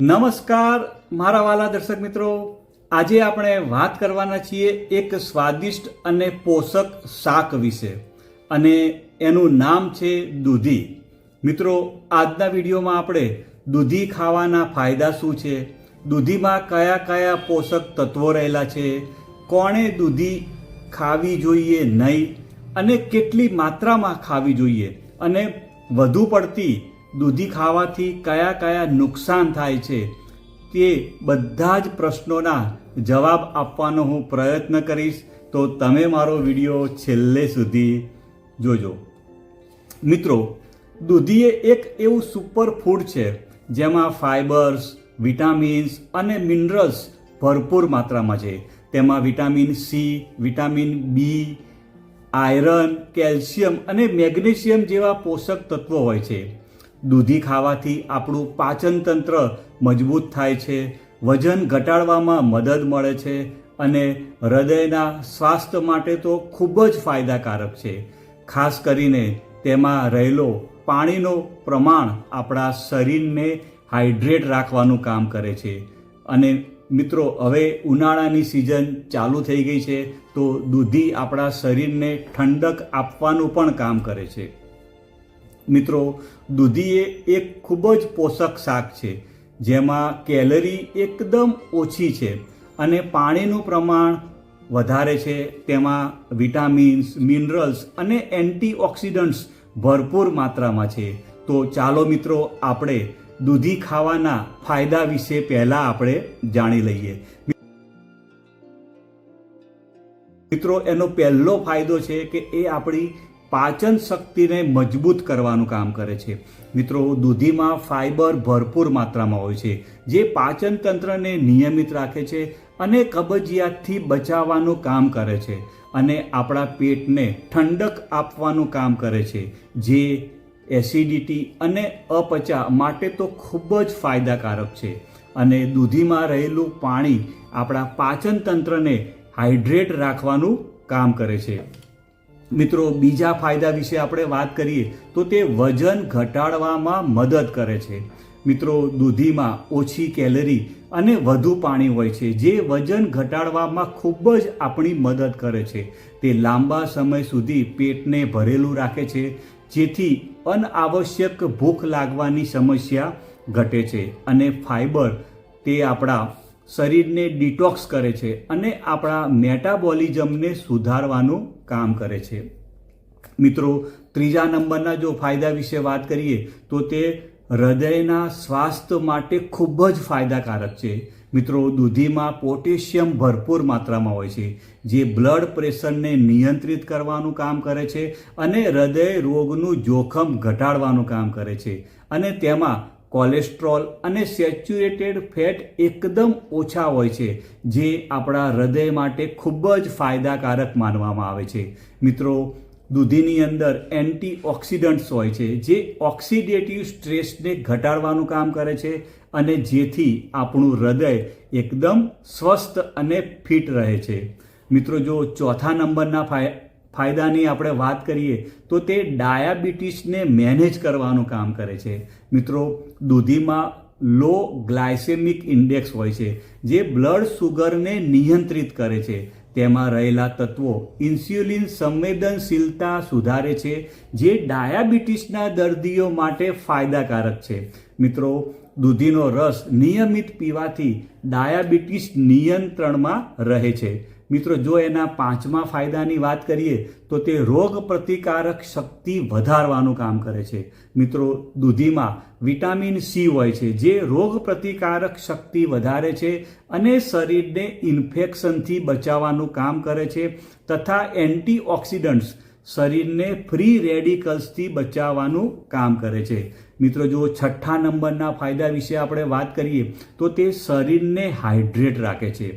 નમસ્કાર મારા વાલા દર્શક મિત્રો, આજે આપણે વાત કરવાના છીએ એક સ્વાદિષ્ટ અને પોષક શાક વિશે અને એનું નામ છે દૂધી. મિત્રો, આજના વિડીયોમાં આપણે દૂધી ખાવાના ફાયદા શું છે, દૂધીમાં કયા કયા પોષક તત્વો રહેલા છે, કોણે દૂધી ખાવી જોઈએ નહીં અને કેટલી માત્રામાં ખાવી જોઈએ અને વધુ પડતી દૂધી ખાવાથી કયા કયા નુકસાન થાય છે, તે બધા જ પ્રશ્નોના જવાબ આપવાનો હું પ્રયત્ન કરીશ. તો તમે મારો વિડીયો છેલ્લે સુધી જોજો. મિત્રો, દૂધી એ એક એવું સુપર ફૂડ છે જેમાં ફાઇબર્સ, વિટામિન્સ અને મિનરલ્સ ભરપૂર માત્રામાં છે. તેમાં vitamin C, vitamin B, iron, calcium અને મેગ્નેશિયમ જેવા પોષક તત્વો હોય છે. દૂધી ખાવાથી આપણું પાચન તંત્ર મજબૂત થાય છે, વજન ઘટાડવામાં મદદ મળે છે અને હૃદયના સ્વાસ્થ્ય માટે તો ખૂબ જ ફાયદાકારક છે. ખાસ કરીને તેમાં રહેલો પાણીનો પ્રમાણ આપણા શરીરને હાઇડ્રેટ રાખવાનું કામ કરે છે. અને મિત્રો, હવે ઉનાળાની સિઝન ચાલુ થઈ ગઈ છે, તો દૂધી આપણા શરીરને ઠંડક આપવાનું પણ કામ કરે છે. મિત્રો, દૂધી એ એક ખૂબ જ પોષક શાક છે જેમાં કેલરી એકદમ ઓછી છે અને પાણીનું પ્રમાણ વધારે છે. તેમાં વિટામિન્સ, મિનરલ્સ અને એન્ટીઓક્સિડન્ટ્સ ભરપૂર માત્રામાં છે. તો ચાલો મિત્રો, આપણે દૂધી ખાવાના ફાયદા વિશે પહેલાં આપણે જાણી લઈએ. મિત્રો, એનો પહેલો ફાયદો છે કે એ આપણી પાચન શક્તિને મજબૂત કરવાનું કામ કરે છે. મિત્રો, દૂધીમાં ફાઇબર ભરપૂર માત્રામાં હોય છે જે પાચન તંત્રને નિયમિત રાખે છે અને કબજિયાતથી બચાવવાનું કામ કરે છે અને આપણા પેટને ઠંડક આપવાનું કામ કરે છે, જે એસિડિટી અને અપચા માટે તો ખૂબ જ ફાયદાકારક છે. અને દૂધીમાં રહેલું પાણી આપણા પાચન તંત્રને હાઇડ્રેટ રાખવાનું કામ કરે છે. મિત્રો, બીજા ફાયદા વિશે આપણે વાત કરીએ તો તે વજન ઘટાડવામાં મદદ કરે છે. મિત્રો, દૂધીમાં ઓછી કેલરી અને વધુ પાણી હોય છે જે વજન ઘટાડવામાં ખૂબ જ આપણી મદદ કરે છે. તે લાંબા સમય સુધી પેટને ભરેલું રાખે છે, જેથી અનાવશ્યક ભૂખ લાગવાની સમસ્યા ઘટે છે. અને ફાઇબર તે આપણા શરીરને ડિટોક્સ કરે છે અને આપણા મેટાબોલિઝમને સુધારવાનું કામ કરે છે. મિત્રો, ત્રીજા નંબરના જો ફાયદા વિશે વાત કરીએ તો તે હૃદયના સ્વાસ્થ્ય માટે ખૂબ જ ફાયદાકારક છે. મિત્રો, દૂધીમાં પોટેશિયમ ભરપૂર માત્રામાં હોય છે જે બ્લડ પ્રેશરને નિયંત્રિત કરવાનું કામ કરે છે અને હૃદય રોગનું જોખમ ઘટાડવાનું કામ કરે છે. અને તેમાં કોલેસ્ટ્રોલ અને સેચ્યુરેટેડ ફેટ એકદમ ઓછા હોય છે જે આપણા હૃદય માટે ખૂબ જ ફાયદાકારક માનવામાં આવે છે. મિત્રો, દૂધીની અંદર એન્ટીઓક્સિડન્ટ્સ હોય છે જે ઓક્સિડેટિવ સ્ટ્રેસને ઘટાડવાનું કામ કરે છે અને જેથી આપણું હૃદય એકદમ સ્વસ્થ અને ફિટ રહે છે. મિત્રો, જો ચોથા નંબરના ફાયદાની આપણે વાત કરીએ તો તે ડાયાબિટીસને મેનેજ કરવાનું કામ કરે છે. મિત્રો, દૂધીમાં લો ગ્લાયસેમિક ઇન્ડેક્સ હોય છે જે બ્લડ સુગરને નિયંત્રિત કરે છે. તેમાં રહેલા તત્વો ઇન્સ્યુલિન સંવેદનશીલતા સુધારે છે જે ડાયાબિટીસના દર્દીઓ માટે ફાયદાકારક છે. મિત્રો, દૂધીનો રસ નિયમિત પીવાથી ડાયાબિટીસ નિયંત્રણમાં રહે છે. મિત્રો, જો એના પાંચમા ફાયદાની વાત કરીએ તો તે રોગ પ્રતિકારક શક્તિ વધારવાનું કામ કરે છે. મિત્રો, દૂધીમાં વિટામિન સી હોય છે જે રોગ પ્રતિકારક શક્તિ વધારે છે અને શરીરને ઇન્ફેક્શનથી બચાવવાનું કામ કરે છે તથા એન્ટીઓક્સિડન્ટ્સ શરીરને ફ્રી રેડિકલ્સથી બચાવવાનું કામ કરે છે. મિત્રો, જો છઠ્ઠા નંબરના ફાયદા વિશે આપણે વાત કરીએ તો તે શરીરને હાઇડ્રેટ રાખે છે.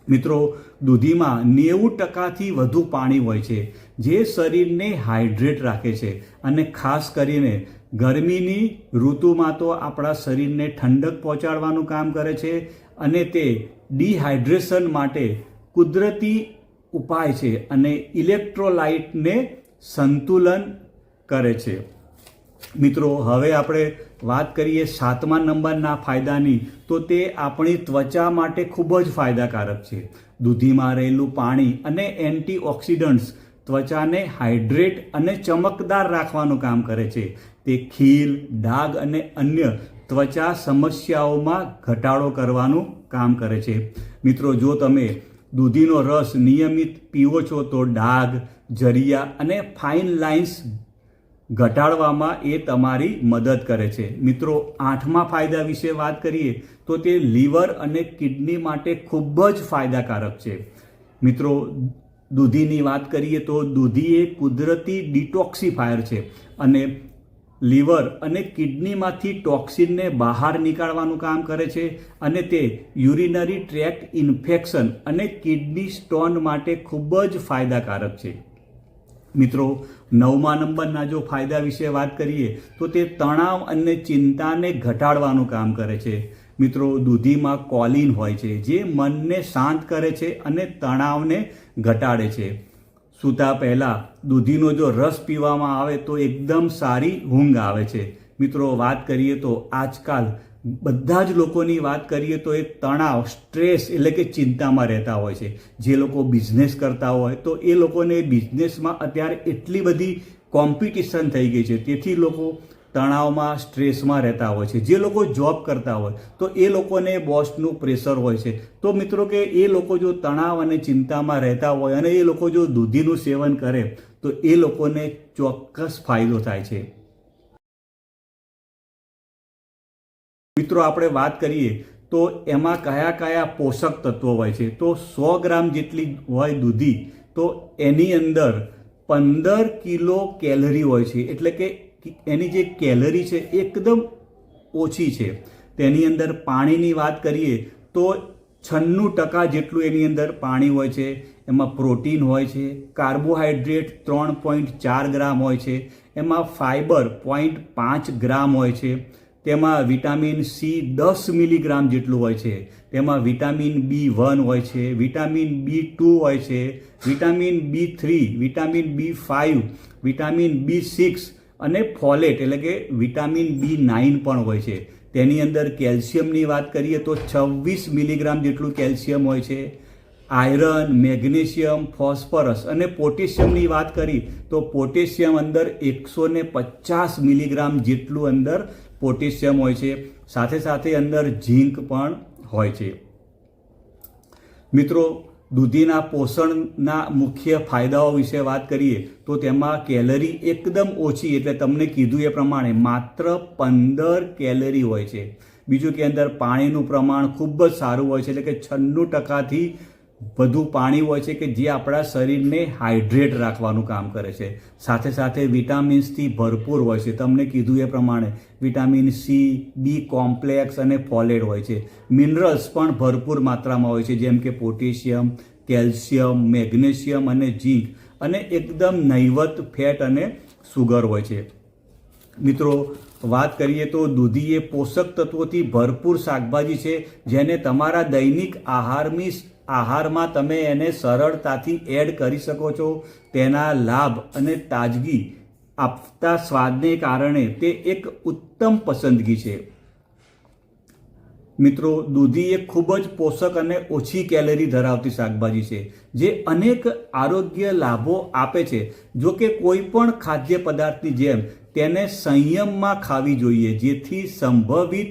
મિત્રો, દૂધીમાં 90% વધુ પાણી હોય છે જે શરીરને હાઇડ્રેટ રાખે છે અને ખાસ કરીને ગરમીની ઋતુમાં તો આપણા શરીરને ઠંડક પહોંચાડવાનું કામ કરે છે અને તે ડિહાઇડ્રેશન માટે કુદરતી ઉપાય છે અને ઇલેક્ટ્રોલાઇટને સંતુલન કરે છે. મિત્રો હવે આપણે વાત કરીએ 7મા નંબરના ફાયદાની, તો તે આપણી ત્વચા માટે ખૂબ જ ફાયદાકારક છે. દૂધીમાં રહેલું પાણી અને એન્ટીઓક્સિડન્ટ્સ ત્વચાને હાઇડ્રેટ અને ચમકદાર રાખવાનું કામ કરે છે. તે ખીલ, ડાઘ અને અન્ય ત્વચા સમસ્યાઓમાં ઘટાડો કરવાનું કામ કરે છે. મિત્રો, જો તમે દૂધીનો રસ નિયમિત પીવો છો તો ડાઘ, જરિયા અને ફાઇન લાઇન્સ ઘટાડવામાં એ તમારી મદદ કરે છે. મિત્રો, 8મા ફાયદા વિશે વાત કરીએ તો તે લીવર અને કિડની માટે ખૂબ જ ફાયદાકારક છે. મિત્રો, દૂધીની વાત કરીએ તો દૂધી એ કુદરતી ડિટોક્સિફાયર છે અને લીવર અને કિડનીમાંથી ટોક્સિનને બહાર નીકાળવાનું કામ કરે છે અને તે યુરિનરી ટ્રેક્ટ ઇન્ફેક્શન અને કિડની સ્ટોન માટે ખૂબ જ ફાયદાકારક છે. મિત્રો, 9મા નંબરના જો ફાયદા વિશે વાત કરીએ તો તે તણાવ અને ચિંતાને ઘટાડવાનું કામ કરે છે. મિત્રો, દૂધીમાં કોલિન હોય છે જે મનને શાંત કરે છે અને તણાવને ઘટાડે છે. સૂતા પહેલાં દૂધીનો જો રસ પીવામાં આવે તો એકદમ સારી ઊંઘ આવે છે. મિત્રો, વાત કરીએ તો આજકાલ બધા જ લોકોની વાત કરીએ તો એ તણાવ, સ્ટ્રેસ એટલે કે ચિંતામાં રહેતા હોય છે. જે લોકો બિઝનેસ કરતા હોય તો એ લોકોને બિઝનેસમાં અત્યારે એટલી બધી કોમ્પિટિશન થઈ ગઈ છે, તેથી લોકો તણાવમાં, સ્ટ્રેસમાં રહેતા હોય છે. જે લોકો જોબ કરતા હોય તો એ લોકોને બોસનું પ્રેશર હોય છે. તો મિત્રો કે એ લોકો જો તણાવ અને ચિંતામાં રહેતા હોય અને એ લોકો જો દૂધીનું સેવન કરે તો એ લોકોને ચોક્કસ ફાયદો થાય છે. મિત્રો, આપણે વાત કરીએ તો એમાં કયા કયા પોષક તત્વો હોય છે, તો 100 ગ્રામ જેટલી હોય દૂધી તો એની અંદર 15 કિલો કેલરી હોય છે. એટલે કે એની જે કેલરી છે એકદમ ઓછી છે. તેની અંદર પાણીની વાત કરીએ તો 96% જેટલું એની અંદર પાણી હોય છે. એમાં પ્રોટીન હોય છે, કાર્બોહાઈડ્રેટ 3.4 ગ્રામ હોય છે, એમાં ફાઇબર 0.5 ગ્રામ હોય છે, તેમાં વિટામિન સી 10 મિલીગ્રામ જેટલું હોય છે, તેમાં વિટામિન B1 હોય છે, વિટામિન B2 હોય છે, vitamin B3, vitamin B5, vitamin B6 અને ફોલેટ એટલે કે વિટામિન B9 પણ હોય છે. તેની અંદર કેલ્શિયમની વાત કરીએ તો 26 મિલીગ્રામ જેટલું કેલ્શિયમ હોય છે. આયરન, મેગ્નેશિયમ, ફોસ્ફરસ અને પોટેશિયમની વાત કરી તો પોટેશિયમ અંદર 150 મિલીગ્રામ જેટલું અંદર પોટેશિયમ હોય છે. સાથે સાથે અંદર ઝીંક પણ હોય છે. મિત્રો, દૂધીના પોષણના મુખ્ય ફાયદાઓ વિશે વાત કરીએ તો તેમાં કેલરી એકદમ ઓછી, એટલે તમને કીધું એ પ્રમાણે માત્ર 15 કેલરી હોય છે. બીજું કે અંદર પાણીનું પ્રમાણ ખૂબ જ સારું હોય છે, એટલે કે 96%થી વધુ પાણી હોય છે કે જે આપણા શરીરને હાઇડ્રેટ રાખવાનું કામ કરે છે. સાથે સાથે વિટામિન્સથી ભરપૂર હોય છે. તમને કીધું એ પ્રમાણે વિટામિન સી, બી કોમ્પ્લેક્સ અને ફોલેટ હોય છે. મિનરલ્સ પણ ભરપૂર માત્રામાં હોય છે, જેમ કે પોટેશિયમ, કેલ્શિયમ, મેગ્નેશિયમ અને ઝીંક, અને એકદમ નહિવત ફેટ અને સુગર હોય છે. મિત્રો, વાત કરીએ તો દૂધી એ પોષક તત્વોથી ભરપૂર શાકભાજી છે જેને તમારા દૈનિક આહારમાં તમે એને સરળતાથી એડ કરી શકો છો. તેના લાભ અને તાજગી આપતા સ્વાદને કારણે તે એક ઉત્તમ પસંદગી છે. મિત્રો, દૂધી એક ખૂબ જ પોષક અને ઓછી કેલરી ધરાવતી શાકભાજી છે જે અનેક આરોગ્ય લાભો આપે છે. જો કે કોઈ પણ ખાદ્ય પદાર્થની જેમ તેને સંયમમાં ખાવી જોઈએ જેથી સંભવિત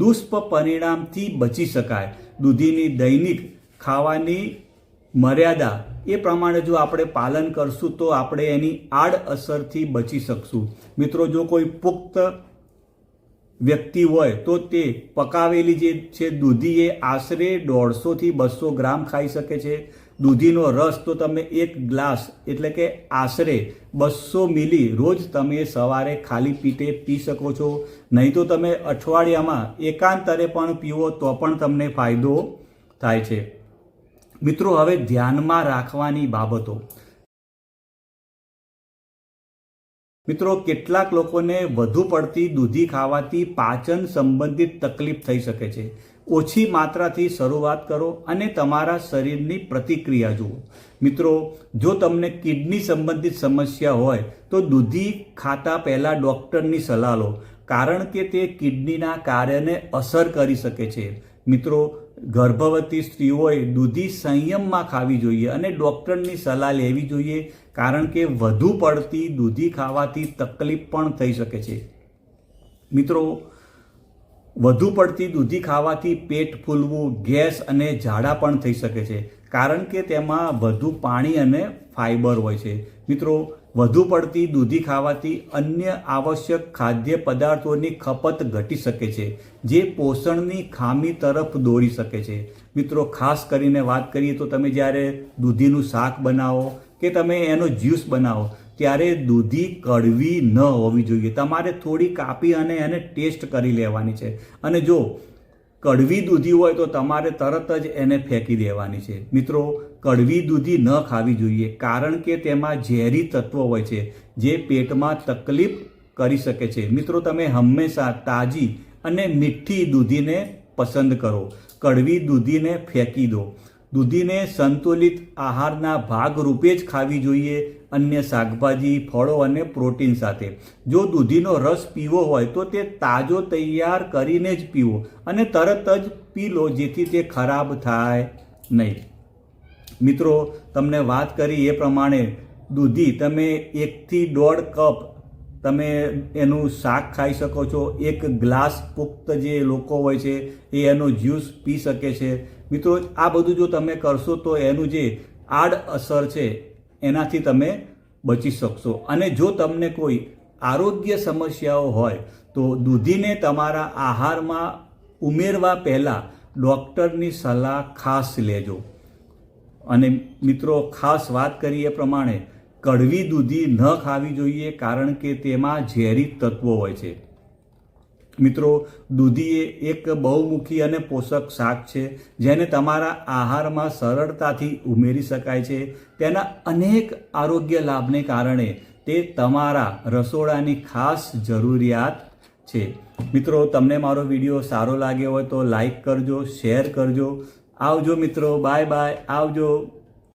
દુષ્પરિણામથી બચી શકાય. દૂધીની દૈનિક ખાવાની મર્યાદા એ પ્રમાણે જો આપણે પાલન કરશું તો આપણે એની આડઅસરથી બચી શકશું. મિત્રો, જો કોઈ પુખ્ત વ્યક્તિ હોય તો તે પકાવેલી જે છે દૂધી એ આશરે 150થી 200 ગ્રામ ખાઈ શકે છે. દૂધીનો રસ તો તમે 1 ગ્લાસ એટલે કે આશરે 200 મિલી રોજ તમે સવારે ખાલી પેટે પી શકો છો. નહીં તો તમે અઠવાડિયામાં એકાંતરે પણ પીવો તો પણ તમને ફાયદો થાય છે. મિત્રો, હવે ધ્યાનમાં રાખવાની બાબતો. મિત્રો, કેટલાક લોકોને વધુ પડતી દૂધી ખાવાથી પાચન સંબંધિત તકલીફ થઈ શકે છે. ઓછી માત્રાથી શરૂઆત કરો અને તમારા શરીરની પ્રતિક્રિયા જુઓ. મિત્રો, જો તમને કિડની સંબંધિત સમસ્યા હોય તો દૂધી ખાતા પહેલાં ડૉક્ટરની સલાહ લો, કારણ કે તે કિડનીના કાર્યને અસર કરી શકે છે. મિત્રો, ગર્ભવતી સ્ત્રીઓએ દૂધી સંયમમાં ખાવી જોઈએ અને ડૉક્ટરની સલાહ લેવી જોઈએ, કારણ કે વધુ પડતી દૂધી ખાવાથી તકલીફ પણ થઈ શકે છે. મિત્રો, વધુ પડતી દૂધી ખાવાથી પેટ ફૂલવું, ગેસ અને ઝાડા પણ થઈ શકે છે, કારણ કે તેમાં વધુ પાણી અને ફાઇબર હોય છે. મિત્રો, વધુ પડતી દૂધી ખાવાથી અન્ય આવશ્યક ખાદ્ય પદાર્થોની ખપત ઘટી શકે છે, જે પોષણની ખામી તરફ દોરી શકે છે. મિત્રો, ખાસ કરીને વાત કરીએ તો તમે જ્યારે દૂધીનું શાક બનાવો કે તમે એનો જ્યુસ બનાવો ત્યારે દૂધી કડવી ન હોવી જોઈએ. તમારે થોડી કાપી અને એને ટેસ્ટ કરી લેવાની છે, અને જો કડવી દૂધી હોય તો તમારે તરત જ એને ફેંકી દેવાની છે. મિત્રો, કડવી દૂધી ન ખાવી જોઈએ, કારણ કે તેમાં ઝેરી તત્વો હોય છે જે પેટમાં તકલીફ કરી શકે છે. મિત્રો, તમે હંમેશા તાજી અને મીઠી દૂધીને પસંદ કરો, કડવી દૂધીને ફેંકી દો. દૂધીને સંતુલિત આહારના ભાગ રૂપે જ ખાવી જોઈએ, અન્ય શાકભાજી, ફળો અને પ્રોટીન સાથે. જો દૂધીનો રસ પીવો હોય તો તે તાજો તૈયાર કરીને જ પીવો અને તરત જ પી લો, જેથી તે ખરાબ થાય નહીં. મિત્રો, તમને વાત કરી એ પ્રમાણે દૂધી તમે 1 થી 1.5 કપ તમે એનું શાક ખાઈ શકો છો. 1 ગ્લાસ પુખ્ત જે લોકો હોય છે એ એનો જ્યુસ પી શકે છે. મિત્રો, આ બધું જો તમે કરશો તો એનું જે આડઅસર છે એનાથી તમે બચી શકશો. અને જો તમને કોઈ આરોગ્ય સમસ્યાઓ હોય તો દૂધીને તમારા આહારમાં ઉમેરવા પહેલાં ડૉક્ટરની સલાહ ખાસ લેજો. અને મિત્રો, ખાસ વાત કરીએ એ પ્રમાણે કડવી દૂધી ન ખાવી જોઈએ, કારણ કે તેમાં ઝેરી તત્વો હોય છે. મિત્રો, દૂધી એ એક બહુમુખી અને પોષક શાક છે જેને તમારા આહારમાં સરળતાથી ઉમેરી શકાય છે. તેના અનેક આરોગ્ય લાભને કારણે તે તમારા રસોડાની ખાસ જરૂરિયાત છે. મિત્રો, તમને મારો વિડીયો સારો લાગ્યો હોય તો લાઈક કરજો, શેર કરજો. આવજો મિત્રો, બાય બાય, આવજો.